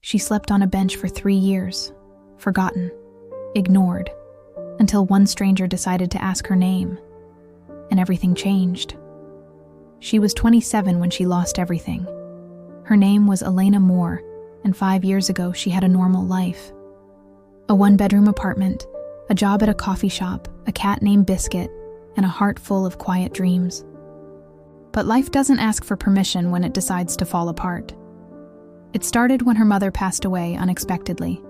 She slept on a bench for 3 years, forgotten, ignored, until one stranger decided to ask her name, and everything changed. She was 27 when she lost everything. Her name was Elena Moore, and 5 years ago she had a normal life. A 1-bedroom apartment, a job at a coffee shop, a cat named Biscuit, and a heart full of quiet dreams. But life doesn't ask for permission when it decides to fall apart. It started when her mother passed away unexpectedly.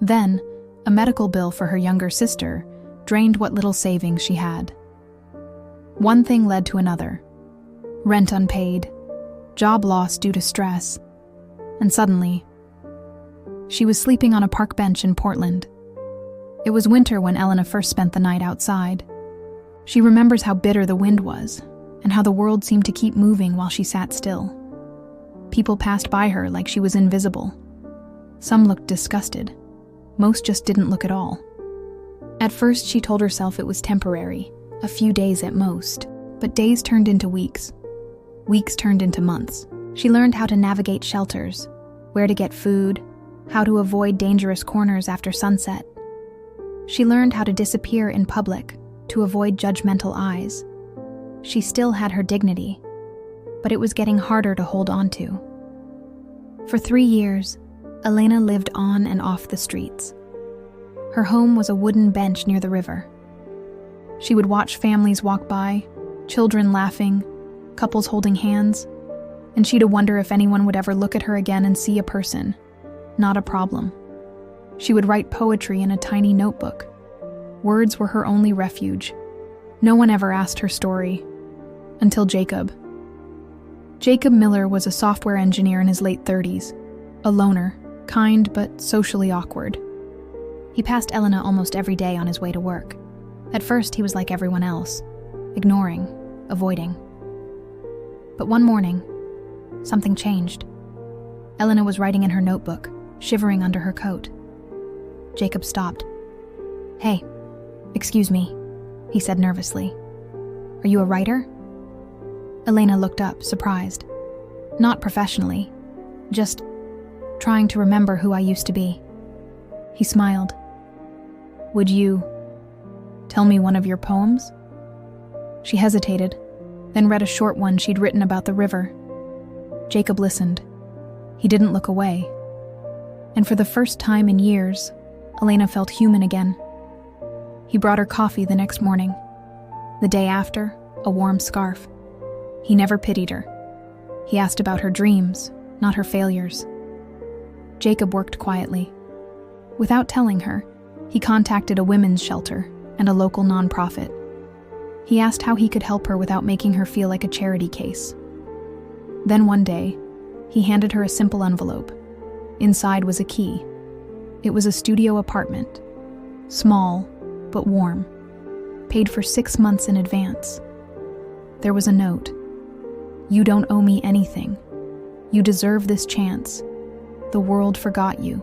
Then, a medical bill for her younger sister drained what little savings she had. One thing led to another. Rent unpaid, job loss due to stress, and suddenly, she was sleeping on a park bench in Portland. It was winter when Elena first spent the night outside. She remembers how bitter the wind was, and how the world seemed to keep moving while she sat still. People passed by her like she was invisible. Some looked disgusted. Most just didn't look at all. At first, she told herself it was temporary, a few days at most, but days turned into weeks. Weeks turned into months. She learned how to navigate shelters, where to get food, how to avoid dangerous corners after sunset. She learned how to disappear in public to avoid judgmental eyes. She still had her dignity, but it was getting harder to hold on to. For 3 years, Elena lived on and off the streets. Her home was a wooden bench near the river. She would watch families walk by, children laughing, couples holding hands, and she'd wonder if anyone would ever look at her again and see a person, not a problem. She would write poetry in a tiny notebook. Words were her only refuge. No one ever asked her story, until Jacob. Jacob Miller was a software engineer in his late 30s, a loner, kind but socially awkward. He passed Elena almost every day on his way to work. At first, he was like everyone else, ignoring, avoiding. But one morning, something changed. Elena was writing in her notebook, shivering under her coat. Jacob stopped. "Hey, excuse me," he said nervously. "Are you a writer?" Elena looked up, surprised. Not professionally, just trying to remember who I used to be. He smiled. "Would you tell me one of your poems?" She hesitated, then read a short one she'd written about the river. Jacob listened. He didn't look away. And for the first time in years, Elena felt human again. He brought her coffee the next morning. The day after, a warm scarf. He never pitied her. He asked about her dreams, not her failures. Jacob worked quietly. Without telling her, he contacted a women's shelter and a local nonprofit. He asked how he could help her without making her feel like a charity case. Then one day, he handed her a simple envelope. Inside was a key. It was a studio apartment, small but warm, paid for 6 months in advance. There was a note. "You don't owe me anything. You deserve this chance. The world forgot you.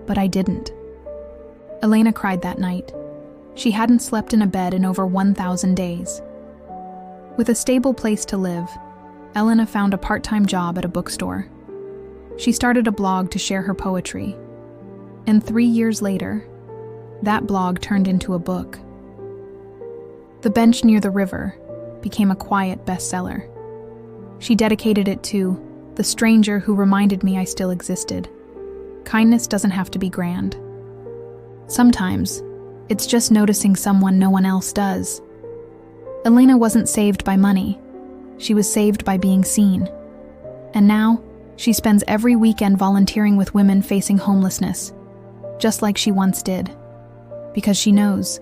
But I didn't." Elena cried that night. She hadn't slept in a bed in over 1,000 days. With a stable place to live, Elena found a part-time job at a bookstore. She started a blog to share her poetry. And 3 years later, that blog turned into a book. The Bench Near the River became a quiet bestseller. She dedicated it to the stranger who reminded me I still existed. Kindness doesn't have to be grand. Sometimes, it's just noticing someone no one else does. Elena wasn't saved by money. She was saved by being seen. And now, she spends every weekend volunteering with women facing homelessness, just like she once did. Because she knows,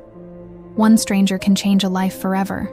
one stranger can change a life forever.